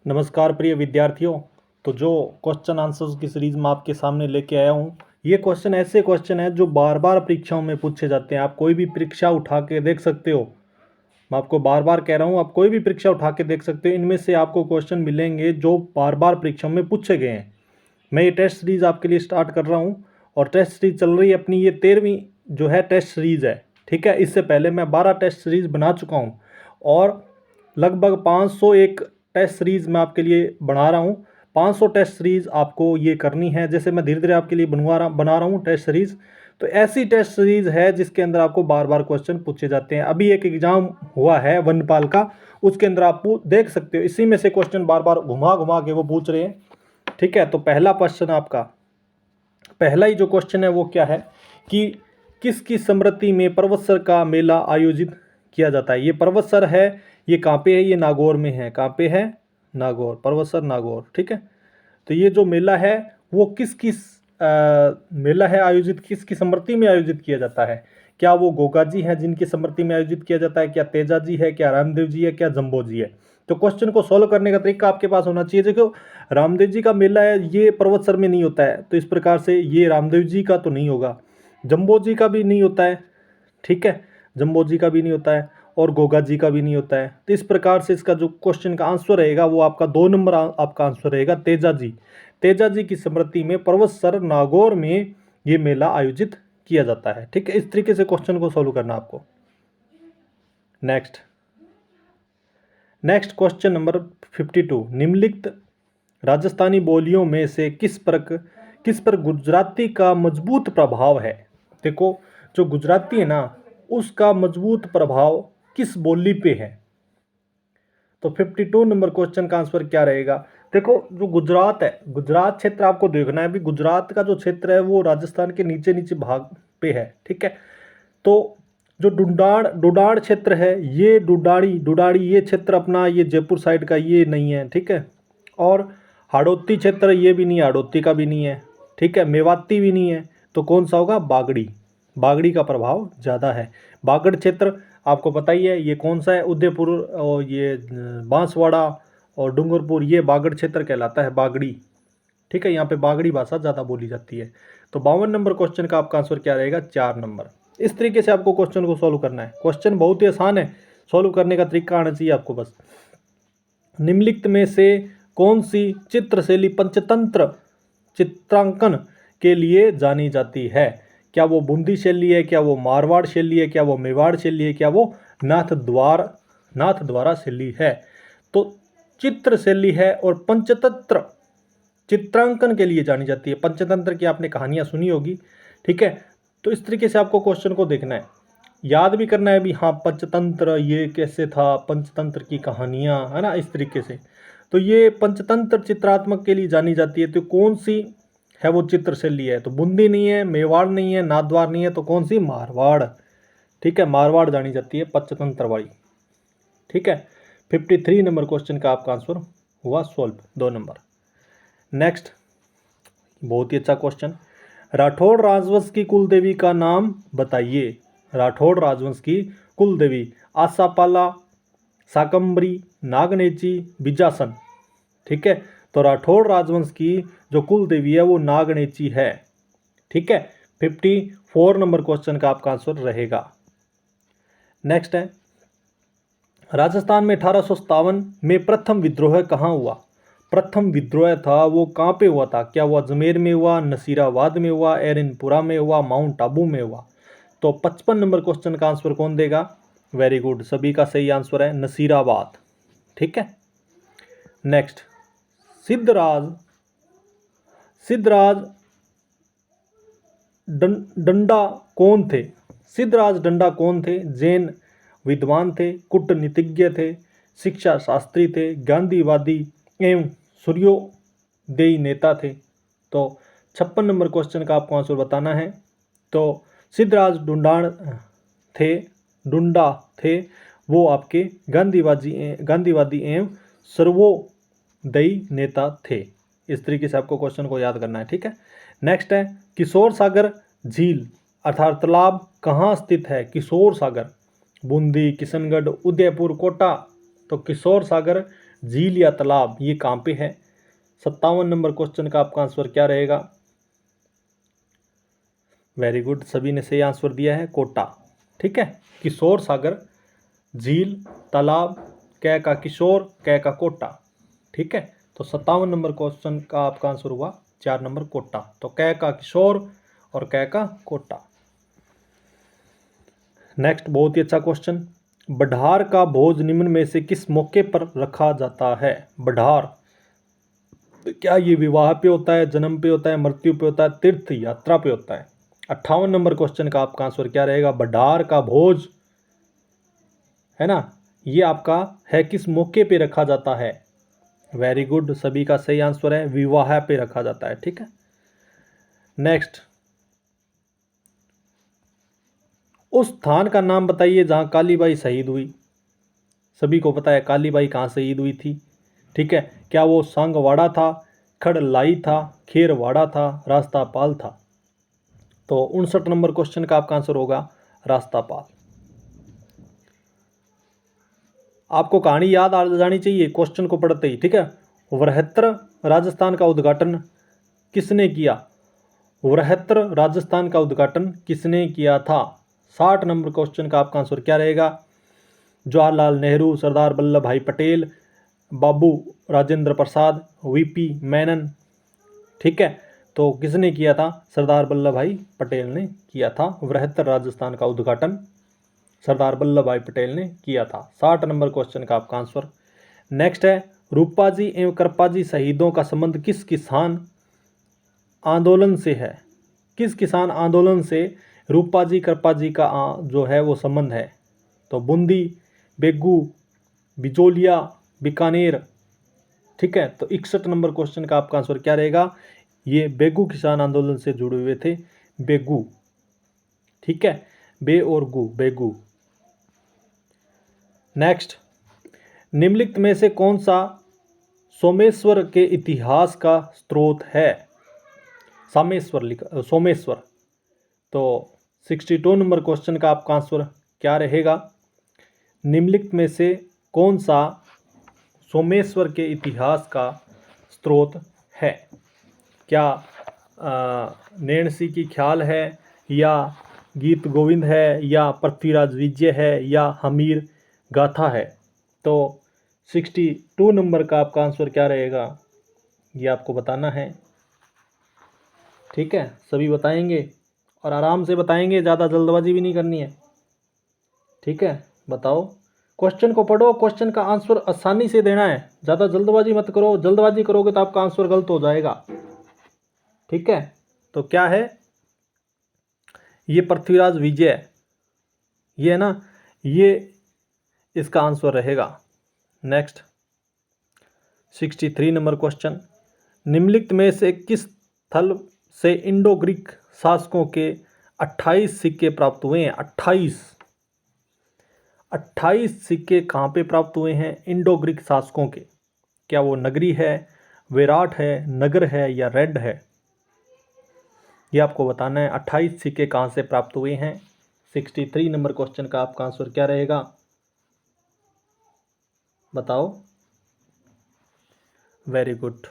नमस्कार प्रिय विद्यार्थियों। तो जो क्वेश्चन आंसर्स की सीरीज़ मैं आपके सामने लेके आया हूँ, ये क्वेश्चन ऐसे क्वेश्चन हैं जो बार बार परीक्षाओं में पूछे जाते हैं। आप कोई भी परीक्षा उठा के देख सकते हो। मैं आपको बार बार कह रहा हूँ, आप कोई भी परीक्षा उठा के देख सकते हो। इनमें से आपको क्वेश्चन मिलेंगे जो बार बार परीक्षाओं में पूछे गए हैं। मैं ये टेस्ट सीरीज़ आपके लिए स्टार्ट कर रहा हूँ और टेस्ट सीरीज़ चल रही है अपनी, ये 13वीं जो है टेस्ट सीरीज़ है। ठीक है, इससे पहले मैं 12 टेस्ट सीरीज़ बना चुका हूँ और लगभग 501 टेस्ट सीरीज़ मैं आपके लिए बना रहा हूँ। 500 टेस्ट सीरीज़ आपको ये करनी है। जैसे मैं धीरे धीरे आपके लिए बना रहा हूँ टेस्ट सीरीज़, तो ऐसी टेस्ट सीरीज़ है जिसके अंदर आपको बार बार क्वेश्चन पूछे जाते हैं। अभी एक एग्ज़ाम हुआ है वनपाल का, उसके अंदर आप देख सकते हो इसी में से क्वेश्चन बार बार घुमा घुमा के वो पूछ रहे हैं। ठीक है, तो पहला क्वेश्चन आपका, पहला ही जो क्वेश्चन है वो क्या है कि किसकी स्मृति में पर्वतसर का मेला आयोजित किया जाता है। ये पर्वतसर है, ये कहाँ पे है, ये नागौर में है। कहाँ पे है? नागौर, पर्वतसर नागौर। ठीक है, तो ये जो मेला है वो मेला है आयोजित किसकी स्मृति में आयोजित किया जाता है। क्या वो गोगा जी हैं जिनकी स्मृति में आयोजित किया जाता है, क्या तेजा जी है, क्या रामदेव जी है, क्या जम्बो जी है। तो क्वेश्चन को सॉल्व करने का तरीका आपके पास होना चाहिए। देखो, रामदेव जी का मेला है, ये पर्वतसर में नहीं होता है, तो इस प्रकार से ये रामदेव जी का तो नहीं होगा, जम्बो जी का भी नहीं होता है। ठीक है, जम्बो जी का भी नहीं होता है और गोगा जी का भी नहीं होता है। तो इस प्रकार से इसका जो क्वेश्चन का आंसर रहेगा वो आपका 2 नंबर आपका आंसर रहेगा तेजा जी। तेजा जी की स्मृति में पर्वतसर नागौर में ये मेला आयोजित किया जाता है। ठीक है, इस तरीके से क्वेश्चन को सॉल्व करना आपको। नेक्स्ट क्वेश्चन नंबर 52, निम्नलिखित राजस्थानी बोलियों में से किस पर गुजराती का मजबूत प्रभाव है। देखो, जो गुजराती है ना, उसका मजबूत प्रभाव किस बोली पे है। तो 52 नंबर क्वेश्चन का आंसर क्या रहेगा। देखो, जो गुजरात है, गुजरात क्षेत्र आपको देखना है। अभी गुजरात का जो क्षेत्र है वो राजस्थान के नीचे नीचे भाग पे है। ठीक है, तो जो डुडाड़ क्षेत्र है, ये डुडाड़ी ये क्षेत्र अपना, ये जयपुर साइड का ये नहीं है। ठीक है, और हाड़ौती क्षेत्र ये भी नहीं है, हाड़ौती का भी नहीं है। ठीक है, मेवाती भी नहीं है, तो कौन सा होगा? बागड़ी। बागड़ी का प्रभाव ज़्यादा है। बागड़ क्षेत्र आपको पता ही है, ये कौन सा है? उदयपुर और ये बांसवाड़ा और डूंगरपुर, ये बागड़ क्षेत्र कहलाता है, बागड़ी। ठीक है, यहाँ पे बागड़ी भाषा ज़्यादा बोली जाती है। तो 52 नंबर क्वेश्चन का आपका आंसर क्या रहेगा? 4 नंबर। इस तरीके से आपको क्वेश्चन को सॉल्व करना है। क्वेश्चन बहुत ही आसान है, सॉल्व करने का तरीका आना चाहिए आपको बस। निम्नलिखित में से कौन सी चित्रशैली पंचतंत्र चित्रांकन के लिए जानी जाती है। क्या वो बूंदी शैली है, क्या वो मारवाड़ शैली है, क्या वो मेवाड़ शैली है, क्या वो नाथ द्वारा शैली है। तो चित्र शैली है और पंचतंत्र चित्रांकन के लिए जानी जाती है। पंचतंत्र की आपने कहानियाँ सुनी होगी। ठीक है, तो इस तरीके से आपको क्वेश्चन को देखना है, याद भी करना है भी। हाँ, पंचतंत्र ये कैसे था, पंचतंत्र की कहानियाँ, है ना, इस तरीके से। तो ये पंचतंत्र चित्रात्मक के लिए जानी जाती है। तो कौन सी है वो चित्र शैली है? तो बूंदी नहीं है, मेवाड़ नहीं है, नाथद्वार नहीं है, तो कौन सी? मारवाड़। ठीक है, मारवाड़ जानी जाती है पंचतंत्र वाली। ठीक है, 53 नंबर क्वेश्चन का आपका आंसर हुआ सॉल्व, 2 नंबर। नेक्स्ट, बहुत ही अच्छा क्वेश्चन, राठौड़ राजवंश की कुल देवी का नाम बताइए। राठौड़ राजवंश की कुल देवी, आसापाला, शाकंभरी, नागनेची, बिजासन। ठीक है, तो राठौड़ राजवंश की जो कुल देवी है वो नागनेची है। ठीक है, 54 नंबर क्वेश्चन का आपका आंसर रहेगा। नेक्स्ट है, राजस्थान में 1857 में प्रथम विद्रोह कहाँ हुआ। प्रथम विद्रोह था वो कहाँ पे हुआ था? क्या वो अजमेर में हुआ, नसीराबाद में हुआ, एरनपुरा में हुआ, माउंट आबू में हुआ। तो 55 नंबर क्वेश्चन का आंसर कौन देगा? वेरी गुड, सभी का सही आंसर है नसीराबाद। ठीक है, नेक्स्ट, सिद्धराज डंडा कौन थे? सिद्धराज डंडा कौन थे? जैन विद्वान थे, कूटनीतिज्ञ थे, शिक्षा शास्त्री थे, गांधीवादी एवं सूर्योदयी नेता थे। तो 56 नंबर क्वेश्चन का आपको आंसर बताना है। तो सिद्धराज डुंडा थे वो आपके गांधीवादी एवं सर्वोदयी नेता थे। इस तरीके से आपको क्वेश्चन को याद करना है। ठीक है, नेक्स्ट है, किशोर सागर झील अर्थात तालाब कहाँ स्थित है? किशोर सागर, बूंदी, किशनगढ़, उदयपुर, कोटा। तो किशोर सागर झील या तालाब ये कहाँ पे है? 57 नंबर क्वेश्चन का आपका आंसर क्या रहेगा? वेरी गुड, सभी ने सही आंसर दिया है, कोटा। ठीक है, किशोर सागर, झील, तालाब, कै का किशोर, कै का कोटा। ठीक है, तो 57 नंबर क्वेश्चन का आपका आंसर हुआ 4 नंबर कोटा। तो कै का किशोर और कै का कोटा। नेक्स्ट, बहुत ही अच्छा क्वेश्चन। बढ़ार का भोज निम्न में से किस मौके पर रखा जाता है? बढ़ार, क्या ये विवाह पे होता है, जन्म पे होता है, मृत्यु पे होता है, तीर्थ यात्रा पे होता है? 58 नंबर क्वेश्चन का आपका आंसर क्या रहेगा? बढ़ार का भोज है ना, ये आपका है किस मौके पे रखा जाता है? वेरी गुड, सभी का सही आंसर है, विवाह पे रखा जाता है। ठीक है, नेक्स्ट, उस स्थान का नाम बताइए जहां कालीबाई शहीद हुई। सभी को पता है कालीबाई कहाँ शहीद हुई थी। ठीक है, क्या वो सांगवाड़ा था, खड़लाई था, खेरवाड़ा था, रास्तापाल था? तो 59 नंबर क्वेश्चन का आपका आंसर होगा रास्तापाल। आपको कहानी याद आ जानी चाहिए क्वेश्चन को पढ़ते ही। ठीक है, वृहत्तर राजस्थान का उद्घाटन किसने किया? वृहत्तर राजस्थान का उद्घाटन किसने किया था? 60 नंबर क्वेश्चन का आपका आंसर क्या रहेगा? जवाहरलाल नेहरू, सरदार वल्लभ भाई पटेल, बाबू राजेंद्र प्रसाद, वीपी मेनन। ठीक है, तो किसने किया था? सरदार वल्लभ भाई पटेल ने किया था। वृहत्तर राजस्थान का उद्घाटन सरदार वल्लभ भाई पटेल ने किया था। 60 नंबर क्वेश्चन का आपका आंसर। नेक्स्ट है, रूपाजी एवं कृपाजी शहीदों का संबंध किस किसान आंदोलन से है? किस किसान आंदोलन से रूपाजी कृपाजी का जो है वो संबंध है? तो बूंदी, बेगू, बिचौलिया, बीकानेर। ठीक है, तो 61 नंबर क्वेश्चन का आपका आंसर क्या रहेगा? ये बेगू किसान आंदोलन से जुड़े हुए थे, बेगू। ठीक है, बे और गु, बेगू। नेक्स्ट, निम्नलिखित में से कौन सा सोमेश्वर के इतिहास का स्रोत है? सामेश्वर लिखा, सोमेश्वर। तो 62 नंबर क्वेश्चन का आपका आंसर क्या रहेगा? निम्नलिखित में से कौन सा सोमेश्वर के इतिहास का स्रोत है? क्या नैणसी की ख्याल है, या गीत गोविंद है, या पृथ्वीराज विजय है, या हमीर गाथा है? तो 62 नंबर का आपका आंसर क्या रहेगा, ये आपको बताना है। ठीक है, सभी बताएंगे और आराम से बताएंगे, ज़्यादा जल्दबाजी भी नहीं करनी है। ठीक है, बताओ, क्वेश्चन को पढ़ो, क्वेश्चन का आंसर आसानी से देना है, ज़्यादा जल्दबाजी मत करो। जल्दबाजी करोगे तो आपका आंसर गलत हो जाएगा। ठीक है, तो क्या है ये? पृथ्वीराज विजय, ये है ना, ये इसका आंसर रहेगा। नेक्स्ट, 63 नंबर क्वेश्चन, निम्नलिखित में से किस स्थल से इंडो ग्रीक शासकों के 28 सिक्के प्राप्त हुए हैं? 28 सिक्के कहाँ पे प्राप्त हुए हैं इंडो ग्रीक शासकों के? क्या वो नगरी है, विराट है, नगर है, या रेड है? ये आपको बताना है। 28 सिक्के कहाँ से प्राप्त हुए हैं? 63 नंबर क्वेश्चन का आपका आंसर क्या रहेगा, बताओ। वेरी गुड,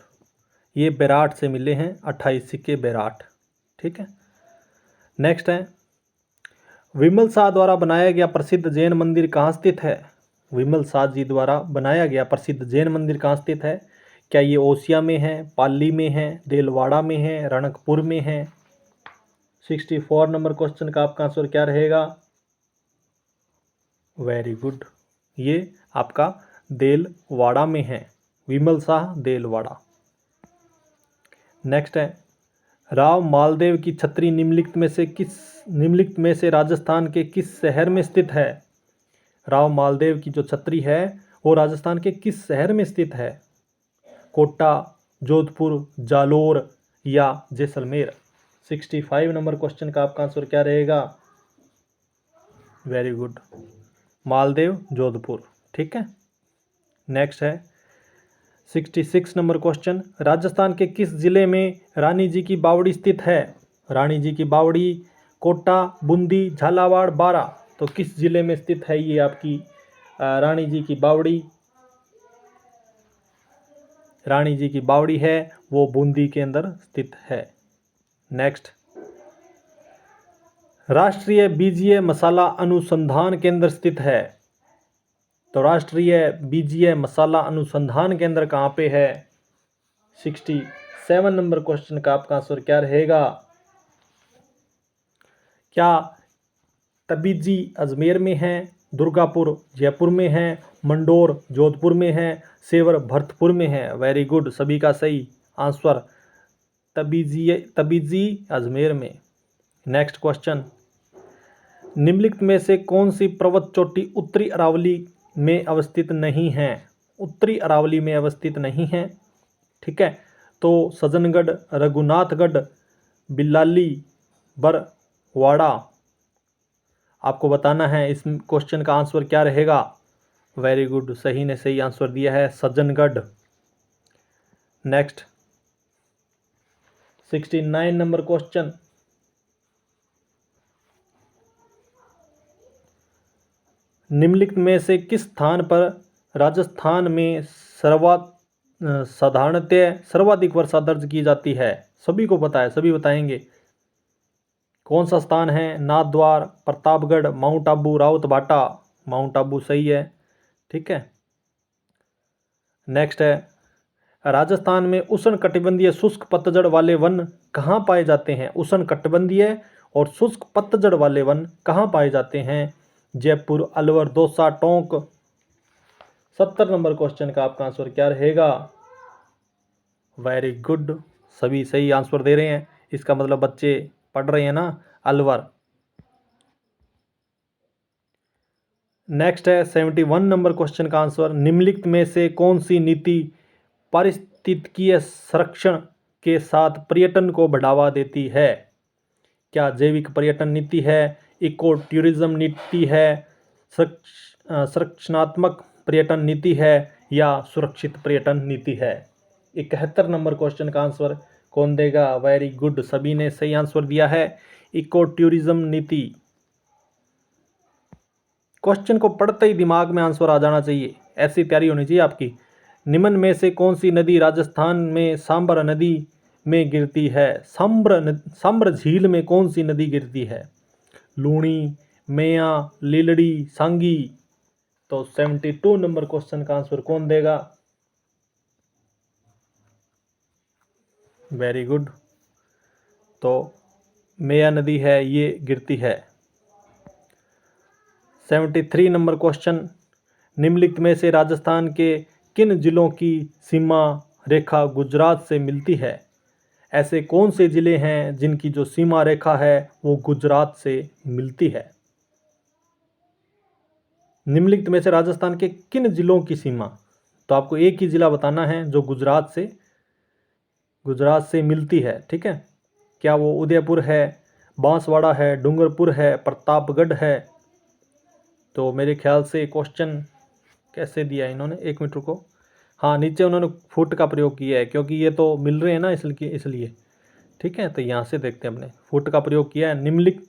ये बेराट से मिले हैं 28 सिक्के, बेराट। ठीक है, नेक्स्ट है, विमल शाह द्वारा बनाया गया प्रसिद्ध जैन मंदिर कहाँ स्थित है? विमल शाह जी द्वारा बनाया गया प्रसिद्ध जैन मंदिर कहाँ स्थित है? क्या ये ओसिया में है, पाली में है, देलवाड़ा में है, रणकपुर में है? 64 नंबर क्वेश्चन का आपका आंसर क्या रहेगा? वेरी गुड, ये आपका देलवाड़ा में है, विमल शाह देलवाड़ा। नेक्स्ट है, राव मालदेव की छतरी निम्नलिखित में से राजस्थान के किस शहर में स्थित है? राव मालदेव की जो छतरी है वो राजस्थान के किस शहर में स्थित है? कोटा, जोधपुर, जालोर, या जैसलमेर? 65 नंबर क्वेश्चन का आपका आंसर क्या रहेगा? Very good, Maldev, Jodhpur. ठीक है, नेक्स्ट है 66 नंबर क्वेश्चन, राजस्थान के किस जिले में रानी जी की बावड़ी स्थित है? रानी जी की बावड़ी कोटा, बूंदी, झालावाड़, बारा। तो किस जिले में स्थित है ये आपकी रानी जी की बावड़ी? रानी जी की बावड़ी है वो बूंदी के अंदर स्थित है। नेक्स्ट, राष्ट्रीय बीजीय मसाला अनुसंधान केंद्र स्थित है। तो राष्ट्रीय बीजीय मसाला अनुसंधान केंद्र कहाँ पे है? 67 नंबर क्वेश्चन का आपका आंसर क्या रहेगा? क्या तबीजी अजमेर में है, दुर्गापुर जयपुर में है, मंडोर जोधपुर में है, सेवर भरतपुर में है? वेरी गुड, सभी का सही आंसर तबीजी अजमेर में। नेक्स्ट क्वेश्चन, निम्नलिखित में से कौन सी पर्वत चोटी उत्तरी अरावली में अवस्थित नहीं है? उत्तरी अरावली में अवस्थित नहीं है, ठीक है। तो सज्जनगढ़, रघुनाथगढ़, बिल्लाली, बरवाड़ा, आपको बताना है इस क्वेश्चन का आंसर क्या रहेगा। वेरी गुड, सही ने सही आंसर दिया है सज्जनगढ़। नेक्स्ट, 69 नंबर क्वेश्चन, निम्नलिखित में से किस स्थान पर राजस्थान में साधारणतः सर्वाधिक वर्षा दर्ज की जाती है? सभी को पता है, सभी बताएंगे कौन सा स्थान है। नाथद्वार, प्रतापगढ़, माउंट आबू, रावतभाटा। माउंट आबू सही है, ठीक है। नेक्स्ट है, राजस्थान में उष्णकटिबंधीय शुष्क पतझड़ वाले वन कहाँ पाए जाते हैं? उष्णकटिबंधीय और शुष्क पतझड़ वाले वन कहाँ पाए जाते हैं? जयपुर, अलवर, दौसा, टोंक। 70 नंबर क्वेश्चन का आपका आंसर क्या रहेगा? वेरी गुड, सभी सही आंसर दे रहे हैं, इसका मतलब बच्चे पढ़ रहे हैं ना, अलवर। नेक्स्ट है 71 नंबर क्वेश्चन का आंसर, निम्नलिखित में से कौन सी नीति पारिस्थितिकीय संरक्षण के साथ पर्यटन को बढ़ावा देती है? क्या जैविक पर्यटन नीति है, इको टूरिज्म नीति है, संरक्षणात्मक पर्यटन नीति है, या सुरक्षित पर्यटन नीति है? 71 नंबर क्वेश्चन का आंसर कौन देगा? वेरी गुड, सभी ने सही आंसर दिया है, इको टूरिज्म नीति। क्वेश्चन को पढ़ते ही दिमाग में आंसर आ जाना चाहिए, ऐसी तैयारी होनी चाहिए आपकी। निम्न में से कौन सी नदी राजस्थान में सांबर नदी में गिरती है? सांबर झील में कौन सी नदी गिरती है? लूणी, मेया, लीलड़ी, सांगी। तो 72 नंबर क्वेश्चन का आंसर कौन देगा? वेरी गुड, तो मेया नदी है ये गिरती है। 73 नंबर क्वेश्चन, निम्नलिखित में से राजस्थान के किन जिलों की सीमा रेखा गुजरात से मिलती है? ऐसे कौन से ज़िले हैं जिनकी जो सीमा रेखा है वो गुजरात से मिलती है? निम्नलिखित में से राजस्थान के किन जिलों की सीमा, तो आपको एक ही ज़िला बताना है जो गुजरात से मिलती है, ठीक है। क्या वो उदयपुर है, बांसवाड़ा है, डूंगरपुर है, प्रतापगढ़ है? तो मेरे ख्याल से क्वेश्चन कैसे दिया है इन्होंने, एक मिनट रुको, हाँ नीचे उन्होंने फुट का प्रयोग किया है क्योंकि ये तो मिल रहे हैं ना इसलिए, ठीक है। तो यहाँ से देखते हैं, हमने फुट का प्रयोग किया है। निम्नलिखित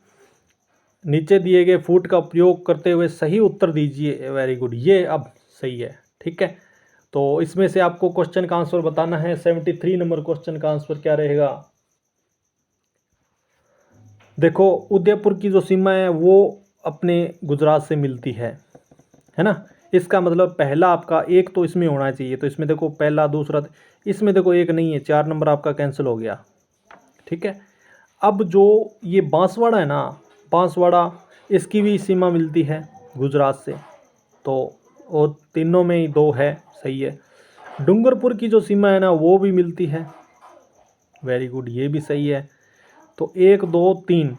नीचे दिए गए फुट का प्रयोग करते हुए सही उत्तर दीजिए। वेरी गुड, ये अब सही है, ठीक है। तो इसमें से आपको क्वेश्चन का आंसर बताना है। 73 नंबर क्वेश्चन का आंसर क्या रहेगा? देखो, उदयपुर की जो सीमा है वो अपने गुजरात से मिलती है ना। इसका मतलब पहला आपका एक तो इसमें होना चाहिए, तो इसमें देखो पहला दूसरा, इसमें देखो एक नहीं है, 4 नंबर आपका कैंसिल हो गया, ठीक है। अब जो ये बांसवाड़ा है ना, बांसवाड़ा इसकी भी सीमा मिलती है गुजरात से, तो और तीनों में ही 2 है, सही है। डूंगरपुर की जो सीमा है ना वो भी मिलती है, वेरी गुड, ये भी सही है। तो 1 2 3,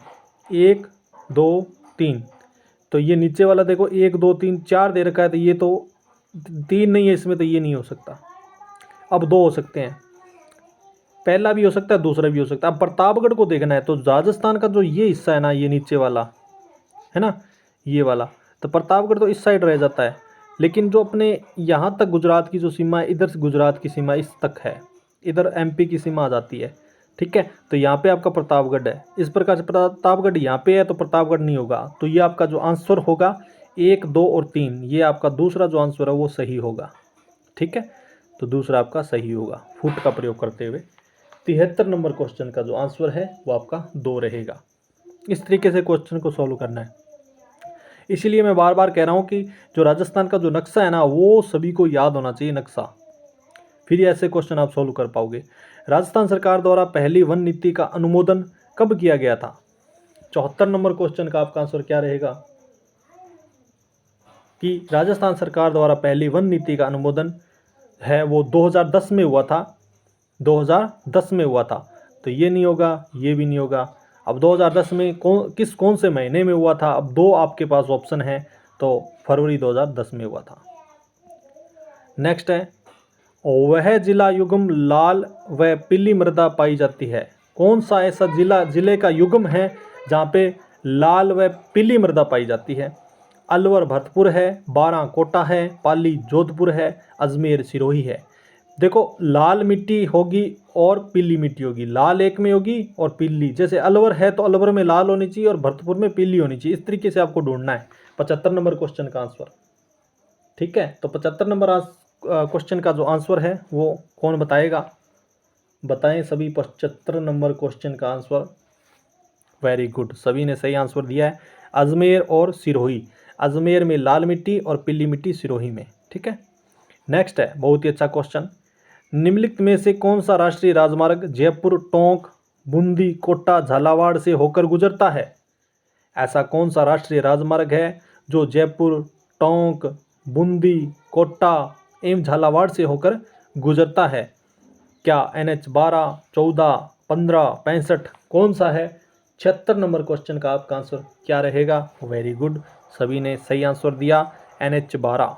1 2 3, तो ये नीचे वाला देखो 1 2 3 4 दे रखा है, तो ये तो 3 नहीं है इसमें, तो ये नहीं हो सकता। अब 2 हो सकते हैं, पहला भी हो सकता है, दूसरा भी हो सकता है। अब प्रतापगढ़ को देखना है तो राजस्थान का जो ये हिस्सा है ना, ये नीचे वाला है ना, ये वाला, तो प्रतापगढ़ तो इस साइड रह जाता है। लेकिन जो अपने यहाँ तक गुजरात की जो सीमा है, इधर से गुजरात की सीमा इस तक है, इधर एमपी की सीमा आ जाती है, ठीक है। तो यहाँ पे आपका प्रतापगढ़ है, इस प्रकार से प्रतापगढ़ यहाँ पे है तो प्रतापगढ़ नहीं होगा। तो ये आपका जो आंसर होगा 1 2 और 3, ये आपका दूसरा जो आंसर है वो सही होगा, ठीक है। तो दूसरा आपका सही होगा, फुट का प्रयोग करते हुए। 73 नंबर क्वेश्चन का जो आंसर है वो आपका 2 रहेगा। इस तरीके से क्वेश्चन को सॉल्व करना है। इसीलिए मैं बार बार कह रहा हूँ कि जो राजस्थान का जो नक्शा है ना, वो सभी को याद होना चाहिए नक्शा, फिर ऐसे क्वेश्चन आप सॉल्व कर पाओगे। राजस्थान सरकार द्वारा पहली वन नीति का अनुमोदन कब किया गया था? 74 नंबर क्वेश्चन का आपका आंसर क्या रहेगा कि राजस्थान सरकार द्वारा पहली वन नीति का अनुमोदन है वो 2010 में हुआ था। 2010 में हुआ था, तो ये नहीं होगा, ये भी नहीं होगा। अब 2010 में कौन से महीने में हुआ था? अब दो आपके पास ऑप्शन है, तो फरवरी 2010 में हुआ था। नेक्स्ट है, वह जिला युग्म लाल व पीली मृदा पाई जाती है। कौन सा ऐसा जिले का युग्म है जहाँ पे लाल व पीली मृदा पाई जाती है? अलवर भरतपुर है, बारां कोटा है, पाली जोधपुर है, अजमेर सिरोही है। देखो, लाल मिट्टी होगी और पीली मिट्टी होगी, लाल एक में होगी और पीली, जैसे अलवर है तो अलवर में लाल होनी चाहिए और भरतपुर में पीली होनी चाहिए। इस तरीके से आपको ढूंढना है 75 नंबर क्वेश्चन का आंसर। ठीक है, तो 75 नंबर क्वेश्चन का जो आंसर है वो कौन बताएगा? बताएं सभी 75 नंबर क्वेश्चन का आंसर। वेरी गुड, सभी ने सही आंसर दिया है, अजमेर और सिरोही। अजमेर में लाल मिट्टी और पीली मिट्टी सिरोही में। ठीक है, नेक्स्ट है, बहुत ही अच्छा क्वेश्चन। निम्नलिखित में से कौन सा राष्ट्रीय राजमार्ग जयपुर, टोंक, बूंदी, कोटा, झालावाड़ से होकर गुजरता है? ऐसा कौन सा राष्ट्रीय राजमार्ग है जो जयपुर, टोंक, बूंदी, कोटा एवं झालावाड़ से होकर गुजरता है? क्या NH 12, 14, 15, 65 कौन सा है? 76 नंबर क्वेश्चन का आपका आंसर क्या रहेगा? वेरी गुड, सभी ने सही आंसर दिया, NH 12।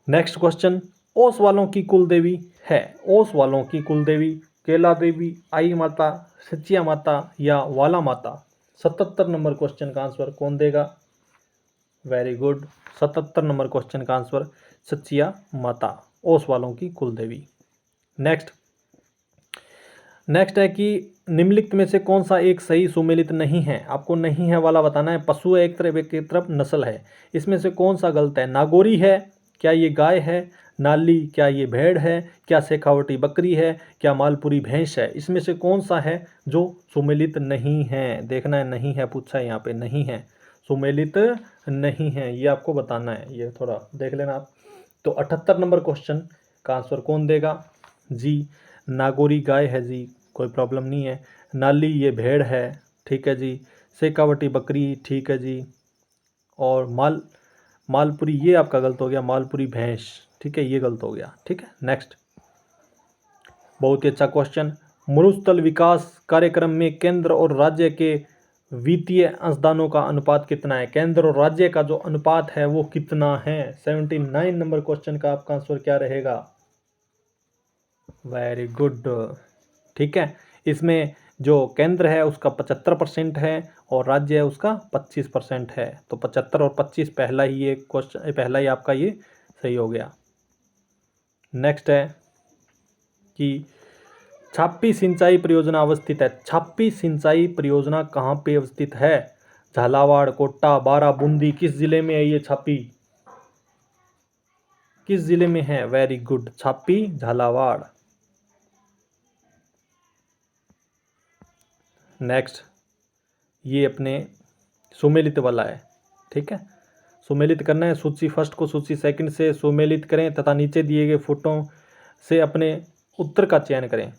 नेक्स्ट क्वेश्चन, ओस वालों की कुल देवी है। ओस वालों की कुल देवी केला देवी, आई माता, सचिया माता या वाला माता? 77 नंबर क्वेश्चन का आंसर कौन देगा? वेरी गुड, 77 नंबर क्वेश्चन का आंसर सचिया माता, ओस वालों की कुल देवी। नेक्स्ट है कि निम्नलिखित में से कौन सा एक सही सुमेलित नहीं है? आपको नहीं है वाला बताना है। पशु है एक तरफ नस्ल है, इसमें से कौन सा गलत है? नागौरी है, क्या ये गाय है? नाली, क्या ये भेड़ है? क्या शेखावटी बकरी है? क्या मालपुरी भैंस है? इसमें से कौन सा है जो सुमेलित नहीं है? देखना है, नहीं है पूछा है यहाँ पे, नहीं है, सुमेलित नहीं है, ये आपको बताना है, ये थोड़ा देख लेना आप। तो 78 नंबर क्वेश्चन का आंसर कौन देगा? जी, नागौरी गाय है जी, कोई प्रॉब्लम नहीं है। नाली ये भेड़ है, ठीक है जी। शेखावटी बकरी, ठीक है जी। और मालपुरी ये आपका गलत हो गया, मालपुरी भैंस, ठीक है, ये गलत हो गया। ठीक है, नेक्स्ट, बहुत ही अच्छा क्वेश्चन। मरुस्थल विकास कार्यक्रम में केंद्र और राज्य के वित्तीय अंशदानों का अनुपात कितना है? केंद्र और राज्य का जो अनुपात है वो कितना है? 79 नंबर क्वेश्चन का आपका आंसर क्या रहेगा? वेरी गुड, ठीक है, इसमें जो केंद्र है उसका 75% है और राज्य है उसका 25% है। तो 75 और 25 पहला ही ये क्वेश्चन, पहला ही आपका ये सही हो गया। नेक्स्ट है कि छापी सिंचाई परियोजना अवस्थित है। छापी सिंचाई परियोजना कहाँ पे अवस्थित है? झालावाड़, कोटा, बारा, बूंदी, किस जिले में है ये छापी? किस जिले में है? वेरी गुड, छापी झालावाड़। नेक्स्ट, ये अपने सुमेलित वाला है, ठीक है, सुमेलित करना है। सूची फर्स्ट को सूची सेकंड से सुमेलित करें तथा नीचे दिए गए फोटो से अपने उत्तर का चयन करें।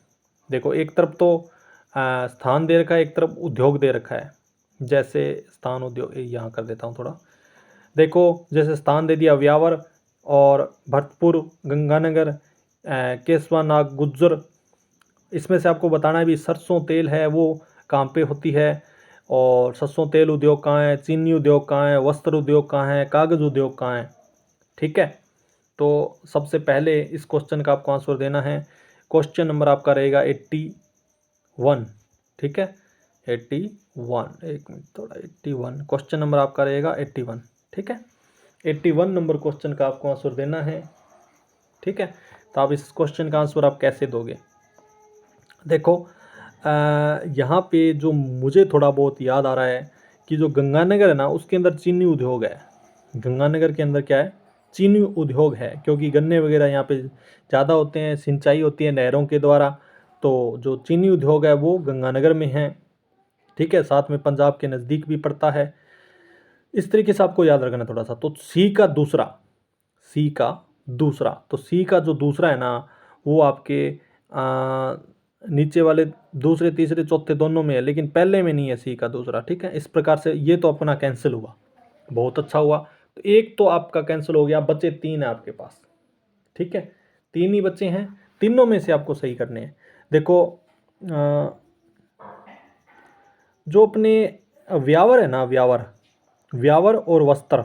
देखो, एक तरफ तो स्थान दे रखा है, एक तरफ उद्योग दे रखा है। जैसे स्थान उद्योग यहाँ कर देता हूँ थोड़ा। देखो, जैसे स्थान दे दिया व्यावर और भरतपुर, गंगानगर, केसवानाग, गुज्जर। इसमें से आपको बताना है भी सरसों तेल है वो कहाँ पे होती है, और सरसों तेल उद्योग कहाँ है, चीनी उद्योग कहाँ है, वस्त्र उद्योग कहाँ है, कागज़ उद्योग कहाँ है। ठीक है, तो सबसे पहले इस क्वेश्चन का आपको आंसर देना है। क्वेश्चन नंबर आपका रहेगा 81, ठीक है, 81, एक मिनट थोड़ा, 81 क्वेश्चन नंबर आपका रहेगा 81, ठीक है, 81 नंबर क्वेश्चन का आपको आंसर देना है। ठीक है, तो आप इस क्वेश्चन का आंसर आप कैसे दोगे? देखो, यहाँ पे जो मुझे थोड़ा बहुत याद आ रहा है कि जो गंगानगर है ना उसके अंदर चीनी उद्योग है। गंगानगर के अंदर क्या है? चीनी उद्योग है, क्योंकि गन्ने वगैरह यहाँ पे ज़्यादा होते हैं, सिंचाई होती है नहरों के द्वारा। तो जो चीनी उद्योग है वो गंगानगर में है, ठीक है, साथ में पंजाब के नज़दीक भी पड़ता है। इस तरीके से आपको याद रखना थोड़ा सा। तो सी का दूसरा, तो सी का जो दूसरा है ना वो आपके नीचे वाले दूसरे तीसरे चौथे दोनों में है, लेकिन पहले में नहीं है सी का दूसरा, ठीक है। इस प्रकार से ये तो अपना कैंसिल हुआ, बहुत अच्छा हुआ। तो एक तो आपका कैंसिल हो गया, बचे 3 है आपके पास, ठीक है, 3 ही बच्चे हैं, तीनों में से आपको सही करने हैं। देखो जो अपने व्यावर है ना, व्यावर और वस्त्र,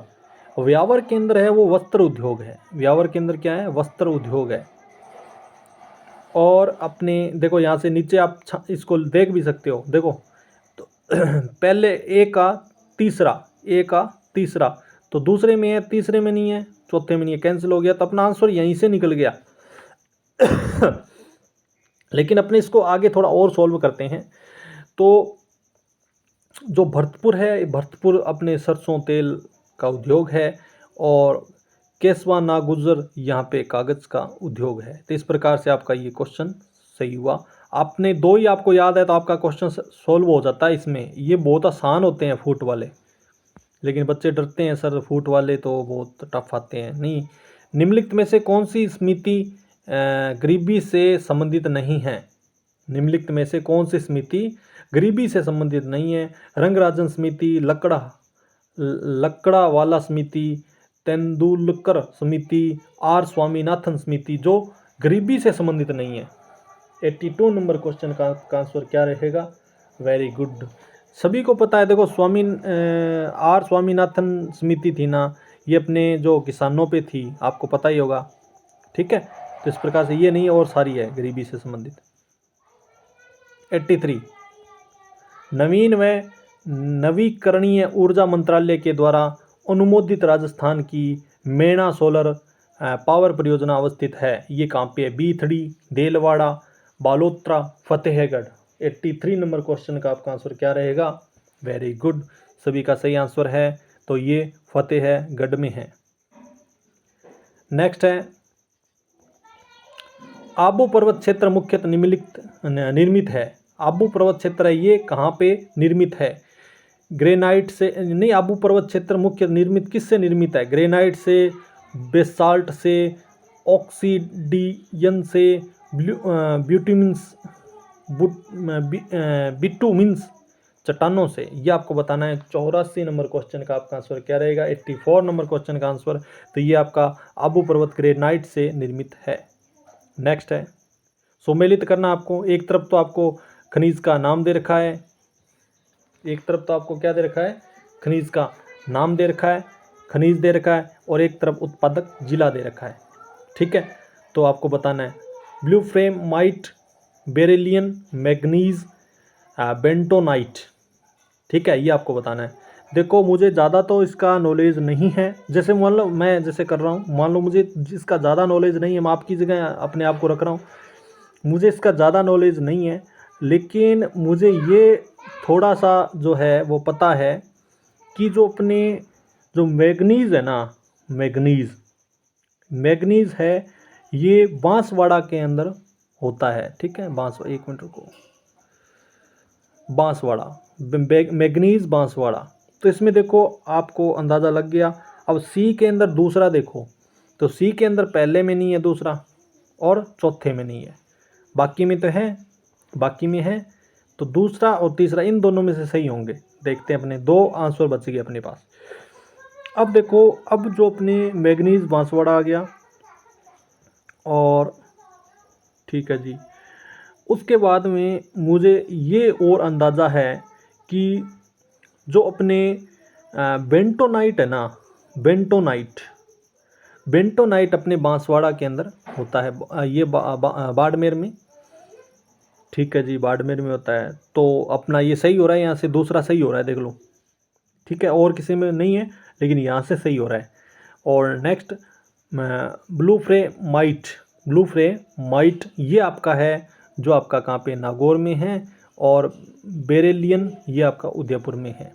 व्यावर के अंदर है वो वस्त्र उद्योग है, व्यावर के अंदर क्या है, वस्त्र उद्योग है। और अपने देखो यहाँ से नीचे आप इसको देख भी सकते हो, देखो तो पहले ए का तीसरा, तो दूसरे में है, तीसरे में नहीं है, चौथे में नहीं है, कैंसिल हो गया। तो अपना आंसर यहीं से निकल गया। लेकिन अपने इसको आगे थोड़ा और सॉल्व करते हैं। तो जो भरतपुर है, भरतपुर अपने सरसों तेल का उद्योग है, और केसवा नागुजर यहाँ पे कागज़ का उद्योग है। तो इस प्रकार से आपका ये क्वेश्चन सही हुआ। आपने 2 ही आपको याद है तो आपका क्वेश्चन सॉल्व हो जाता है इसमें। ये बहुत आसान होते हैं फूट वाले, लेकिन बच्चे डरते हैं सर फूट वाले तो बहुत टफ आते हैं। नहीं, निम्नलिखित में से कौन सी समिति गरीबी से संबंधित नहीं है? निम्नलिखित में से कौन सी समिति गरीबी से संबंधित नहीं है? रंगराजन समिति, लकड़ा वाला समिति, तेंदुलकर समिति, आर स्वामीनाथन समिति, जो गरीबी से संबंधित नहीं है। 82 नंबर क्वेश्चन का आंसर क्या रहेगा? वेरी गुड, सभी को पता है। देखो आर स्वामीनाथन समिति थी ना, ये अपने जो किसानों पे थी, आपको पता ही होगा, ठीक है। तो इस प्रकार से ये नहीं और सारी है गरीबी से संबंधित। 83 नवीन व नवीकरणीय ऊर्जा मंत्रालय के द्वारा अनुमोदित राजस्थान की मेना सोलर पावर परियोजना अवस्थित है, ये कहाँ पे है? बीथड़ी, देलवाड़ा, बालोत्रा, फतेहगढ़। 83 नंबर क्वेश्चन का आपका आंसर क्या रहेगा? वेरी गुड, सभी का सही आंसर है। तो ये फतेहगढ़ में है। नेक्स्ट है, आबू पर्वत क्षेत्र मुख्यतः निर्मित है। आबू पर्वत क्षेत्र है, ये कहाँ पे निर्मित है? ग्रेनाइट से नहीं, आबू पर्वत क्षेत्र मुख्य निर्मित किससे निर्मित है? ग्रेनाइट से, बेसाल्ट से, ऑक्सीडियन से, बिटुमिन्स चट्टानों से। ये आपको बताना है। 84 नंबर क्वेश्चन का आपका आंसर क्या रहेगा? 84 नंबर क्वेश्चन का आंसर, तो ये आपका आबू पर्वत ग्रेनाइट से निर्मित है। नेक्स्ट है, सुमेलित करना आपको। एक तरफ तो आपको खनिज का नाम दे रखा है, एक तरफ तो आपको क्या दे रखा है? खनिज का नाम दे रखा है, खनिज दे रखा है, और एक तरफ उत्पादक जिला दे रखा है, ठीक है। तो आपको बताना है ब्लू फ्रेम माइट, बेरिलियन, मैग्नीज, बेंटोनाइट, ठीक है, ये आपको बताना है। देखो मुझे ज़्यादा तो इसका नॉलेज नहीं है, जैसे मान लो मैं जैसे कर रहा हूँ, मान लो मुझे जिसका ज़्यादा नॉलेज नहीं है, मैं आपकी जगह अपने आप को रख रहा हूँ, मुझे इसका ज़्यादा नॉलेज नहीं है, लेकिन मुझे ये थोड़ा सा जो है वो पता है कि जो अपने जो मैग्नीज़ है ना, मैग्नीज़ है, ये बांसवाड़ा के अंदर होता है, ठीक है। एक मिनट रुको, बांसवाड़ा, मैग्नीज़ बांसवाड़ा। तो इसमें देखो आपको अंदाज़ा लग गया। अब सी के अंदर दूसरा देखो, तो सी के अंदर पहले में नहीं है दूसरा, और चौथे में नहीं है, बाकी में तो है, बाकी में है। तो दूसरा और तीसरा इन दोनों में से सही होंगे। देखते हैं, अपने 2 आंसर बच गए अपने पास। अब देखो, अब जो अपने मैग्नीज़ बांसवाड़ा आ गया, और ठीक है जी, उसके बाद में मुझे ये और अंदाज़ा है कि जो अपने बेंटोनाइट है ना, बेंटोनाइट अपने बांसवाड़ा के अंदर होता है। ये बाड़मेर में, ठीक है जी, बाड़मेर में होता है। तो अपना ये सही हो रहा है, यहाँ से दूसरा सही हो रहा है, देख लो, ठीक है। और किसी में नहीं है, लेकिन यहाँ से सही हो रहा है। और नेक्स्ट ब्लू फ्रे माइट, ये आपका है जो आपका कहाँ पे? नागौर में है। और बेरेलियन ये आपका उदयपुर में है।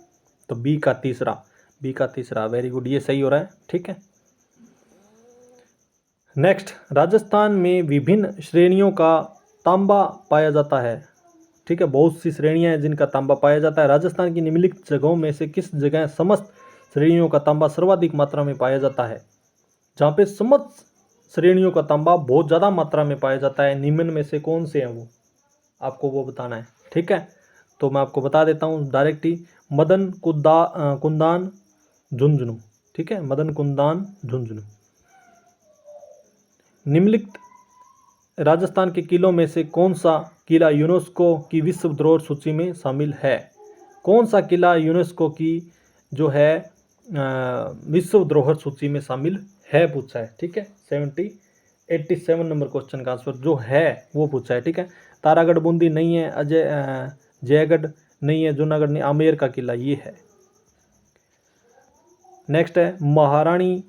तो बी का तीसरा, वेरी गुड, ये सही हो रहा है, ठीक है। नेक्स्ट, राजस्थान में विभिन्न श्रेणियों का तांबा पाया जाता है। ठीक है, बहुत सी श्रेणियां हैं जिनका तांबा पाया जाता है। राजस्थान की निम्नलिखित जगहों में से किस जगह समस्त श्रेणियों का तांबा सर्वाधिक मात्रा में पाया जाता है? जहाँ पे समस्त श्रेणियों का तांबा बहुत ज़्यादा मात्रा में पाया जाता है, निम्न में से कौन से हैं वो, आपको वो बताना है। ठीक है, तो मैं आपको बता देता हूँ डायरेक्ट ही, कुंदान झुंझुनू। ठीक है, मदन कुंदान झुंझुनू। निम्नलिखित राजस्थान के किलों में से कौन सा किला यूनेस्को की विश्व धरोहर सूची में शामिल है? कौन सा किला यूनेस्को की जो है विश्व धरोहर सूची में शामिल है पूछा है। ठीक है, 87 नंबर क्वेश्चन का आंसर जो है वो पूछा है। ठीक है, तारागढ़ बूंदी नहीं है, जयगढ़ नहीं है, जूनागढ़ नहीं, आमेर का किला ये है। नेक्स्ट है, महारानी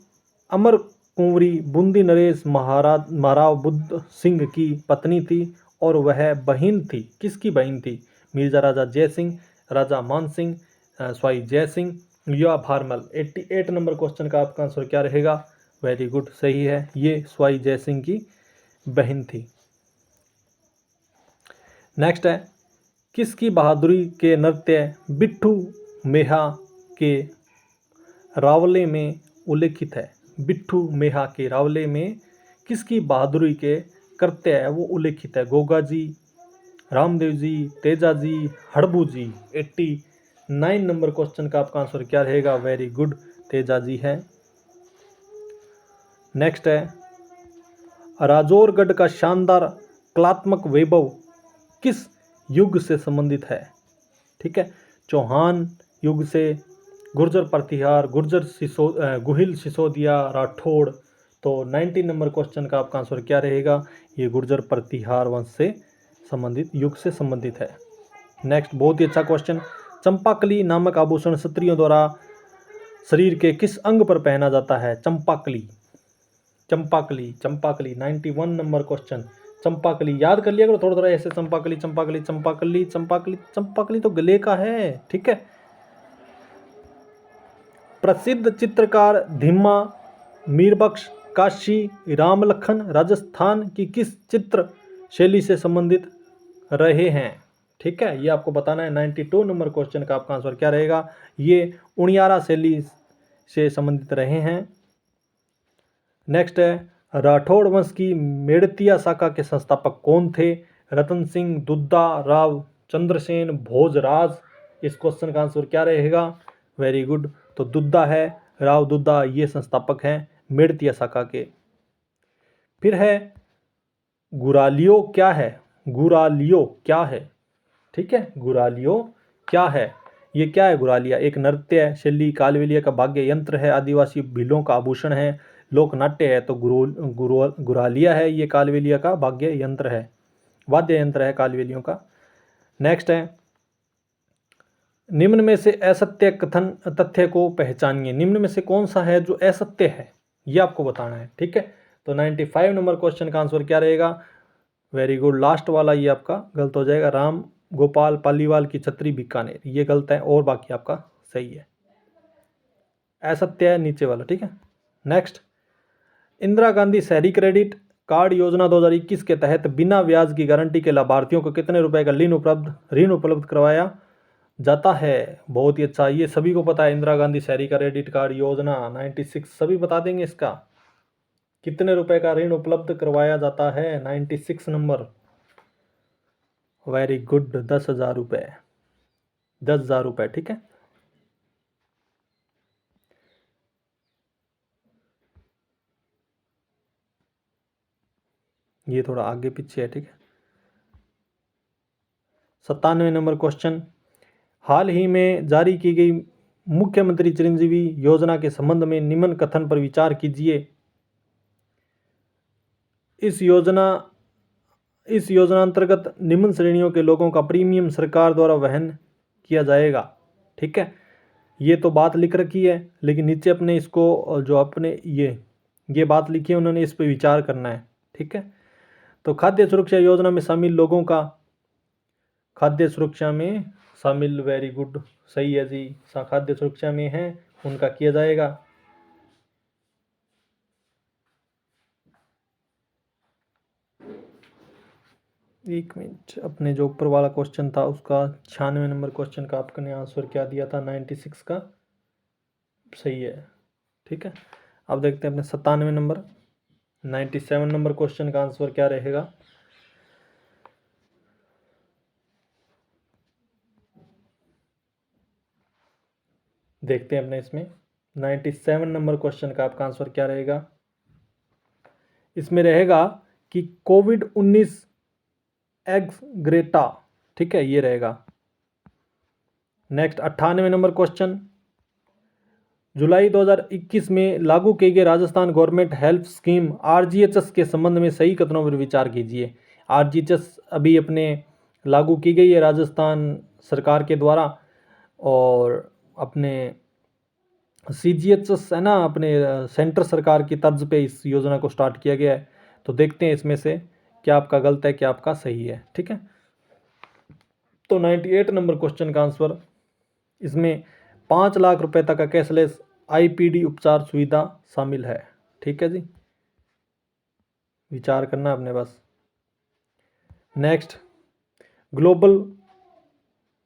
अमर कुंवरी बूंदी नरेश महाराव बुद्ध सिंह की पत्नी थी और वह बहन थी, किसकी बहन थी? मिर्जा राजा जय सिंह, राजा मान सिंह, स्वाई जय सिंह या भारमल। 88 नंबर क्वेश्चन का आपका आंसर क्या रहेगा? वेरी गुड, सही है, ये स्वाई जय सिंह की बहन थी। नेक्स्ट है, किसकी बहादुरी के नृत्य बिट्ठू मेहा के रावले में उल्लेखित है? बिट्ठू मेहा के रावले में किसकी बहादुरी के करते हैं वो उल्लेखित है? गोगा जी, रामदेव जी, तेजा जी, हड़बू जी। 89 नंबर क्वेश्चन का आपका आंसर क्या रहेगा? वेरी गुड, तेजा जी है। नेक्स्ट है, राजौरगढ़ का शानदार कलात्मक वैभव किस युग से संबंधित है? ठीक है, चौहान युग से, गुर्जर प्रतिहार, गुहिल सिसोदिया, राठौड़। तो 90 नंबर क्वेश्चन का आपका आंसर क्या रहेगा? ये गुर्जर प्रतिहार वंश से संबंधित, युग से संबंधित है। नेक्स्ट, बहुत ही अच्छा क्वेश्चन, चंपाकली नामक आभूषण क्षत्रियों द्वारा शरीर के किस अंग पर पहना जाता है? Champakali, Champakali, Champakali 91 number question. चंपाकली याद कर लिया करो थोड़ा थोड़ा ऐसे, चंपाकली चंपाकली चंपाकली चंपाकली चंपाकली तो गले का है। ठीक है, प्रसिद्ध चित्रकार धीमा मीरबख्श काशी रामलखन राजस्थान की किस चित्र शैली से संबंधित रहे हैं? ठीक है, ये आपको बताना है। 92 नंबर क्वेश्चन का आपका आंसर क्या रहेगा? ये उनियारा शैली से संबंधित रहे हैं। नेक्स्ट है, राठौड़ वंश की मेड़तिया शाखा के संस्थापक कौन थे? रतन सिंह, दुद्दा, राव चंद्रसेन, भोजराज। इस क्वेश्चन का आंसर क्या रहेगा? वेरी गुड, तो दुद्दा है, राव दुद्दा ये संस्थापक हैं मेड़तिया शाखा के। फिर है, गुरालियो क्या है? गुरालियो क्या है? ठीक है, गुरालियो क्या है? ये क्या है गुरालिया? एक नृत्य शैली, कालबेलिया का भाग्य यंत्र है, आदिवासी भीलों का आभूषण है, लोक नाट्य है। तो गुरालिया है ये कालबेलिया का भाग्य यंत्र है, वाद्य यंत्र है कालबेलियों का। नेक्स्ट है, निम्न में से असत्य कथन तथ्य को पहचानिए। निम्न में से कौन सा है जो असत्य है, ये आपको बताना है। ठीक है, तो 95 नंबर क्वेश्चन का आंसर क्या रहेगा? वेरी गुड, लास्ट वाला ये आपका गलत हो जाएगा, राम गोपाल पालीवाल की छतरी बीकानेर, ये गलत है और बाकी आपका सही है। असत्य है नीचे वाला। ठीक है, नेक्स्ट, इंदिरा गांधी शहरी क्रेडिट कार्ड योजना 2021 के तहत बिना ब्याज की गारंटी के लाभार्थियों को कितने रुपए का ऋण उपलब्ध करवाया जाता है? बहुत ही अच्छा, ये सभी को पता है। इंदिरा गांधी शहरी क्रेडिट कार्ड योजना 96 सभी बता देंगे इसका। कितने रुपए का ऋण उपलब्ध करवाया जाता है? 96 नंबर। वेरी गुड, 10,000 रुपये, 10,000 रुपये। ठीक है, ये थोड़ा आगे पीछे है। ठीक है, 97 नंबर क्वेश्चन, हाल ही में जारी की गई मुख्यमंत्री चिरंजीवी योजना के संबंध में निम्न कथन पर विचार कीजिए। इस योजना अंतर्गत निम्न श्रेणियों के लोगों का प्रीमियम सरकार द्वारा वहन किया जाएगा। ठीक है, ये तो बात लिख रखी है, लेकिन नीचे अपने इसको जो अपने ये बात लिखी है उन्होंने इस पर विचार करना है। ठीक है, तो खाद्य सुरक्षा योजना में शामिल लोगों का, खाद्य सुरक्षा में शामिल, वेरी गुड, सही है जी, खाद्य सुरक्षा में है उनका किया जाएगा। एक मिनट, अपने जो ऊपर वाला क्वेश्चन था उसका 96 नंबर क्वेश्चन का आपने आंसर क्या दिया था? 96 का सही है। ठीक है, अब देखते हैं अपने 97 नंबर 97 नंबर क्वेश्चन का आंसर क्या रहेगा। देखते हैं अपने इसमें 97 नंबर क्वेश्चन का आपका आंसर क्या रहेगा। इसमें रहेगा कि कोविड-19 एक्स ग्रेटा, ठीक है, ये रहेगा। नेक्स्ट 98 नंबर क्वेश्चन, जुलाई 2021 में लागू की गई Rajasthan government health scheme RGHS के संबंध में सही कथनों पर विचार कीजिए। आरजीएचएस अभी अपने लागू की गई है राजस्थान सरकार के द्वारा, और अपने सीजीएचएस है ना, अपने सेंटर सरकार की तर्ज पे इस योजना को स्टार्ट किया गया है। तो देखते हैं इसमें से क्या आपका गलत है क्या आपका सही है। ठीक है, तो 98 नंबर क्वेश्चन का आंसर, इसमें 5 लाख रुपए तक का कैशलेस आईपीडी उपचार सुविधा शामिल है। ठीक है जी, विचार करना आपने बस। Next, global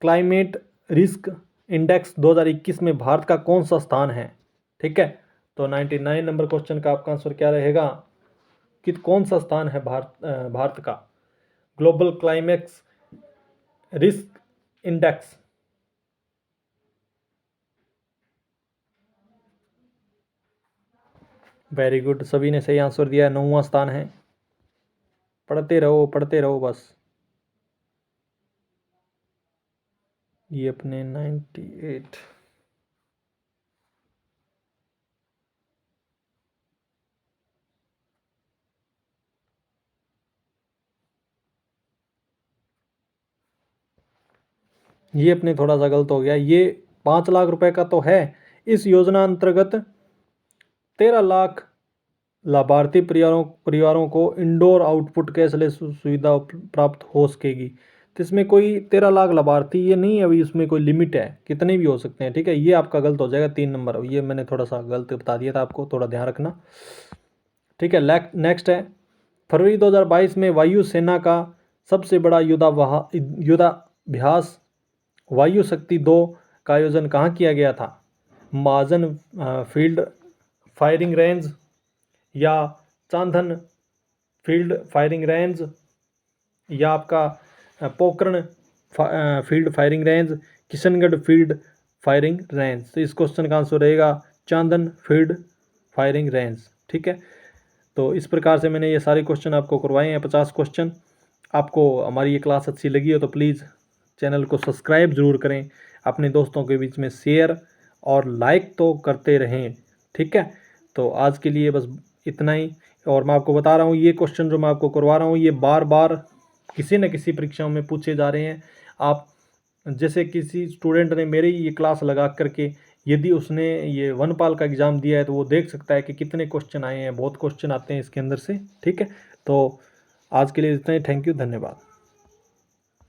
climate risk index 2021 में भारत का कौन सा स्थान है? ठीक है, तो 99 नंबर क्वेश्चन का आपका आंसर क्या रहेगा कि कौन सा स्थान है भारत का global climax risk index? Very good, सभी ने सही आंसर दिया है, 9वां स्थान है। पढ़ते रहो बस। ये अपने 98, ये अपने थोड़ा सा गलत हो गया। ये 5 लाख रुपए का तो है। इस योजना अंतर्गत 13 लाख लाभार्थी परिवारों को इंडोर आउटपुट कैशलेस सुविधा प्राप्त हो सकेगी। तो इसमें कोई 13 लाख लाभार्थी ये नहीं है, अभी इसमें कोई लिमिट है, कितने भी हो सकते हैं। ठीक है, ये आपका गलत हो जाएगा 3 नंबर, ये मैंने थोड़ा सा गलत बता दिया था आपको, थोड़ा ध्यान रखना। ठीक है, नेक्स्ट है, फरवरी 2022 में वायुसेना का सबसे बड़ा युद्धाभ्यास वायु शक्ति 2 का आयोजन कहाँ किया गया था? महाजन फील्ड फायरिंग रेंज, या चांदन फील्ड फायरिंग रेंज, या आपका Pokhran field firing range, Kishangarh field firing range. तो इस क्वेश्चन का आंसर रहेगा चांदन फील्ड फायरिंग रेंज। ठीक है, तो इस प्रकार से मैंने ये सारे क्वेश्चन आपको करवाए हैं, 50 क्वेश्चन। आपको हमारी ये क्लास अच्छी लगी हो तो प्लीज़ चैनल को सब्सक्राइब ज़रूर करें, अपने दोस्तों के बीच में शेयर और लाइक तो करते रहें। ठीक है, तो आज के लिए बस इतना ही। और मैं आपको बता रहा हूँ, ये क्वेश्चन जो मैं आपको करवा रहा हूँ ये बार बार किसी न किसी परीक्षाओं में पूछे जा रहे हैं। आप जैसे किसी स्टूडेंट ने मेरी ये क्लास लगा करके यदि उसने ये वनपाल का एग्ज़ाम दिया है तो वो देख सकता है कि कितने क्वेश्चन आए हैं, बहुत क्वेश्चन आते हैं इसके अंदर से। ठीक है, तो आज के लिए इतना ही। थैंक यू, धन्यवाद।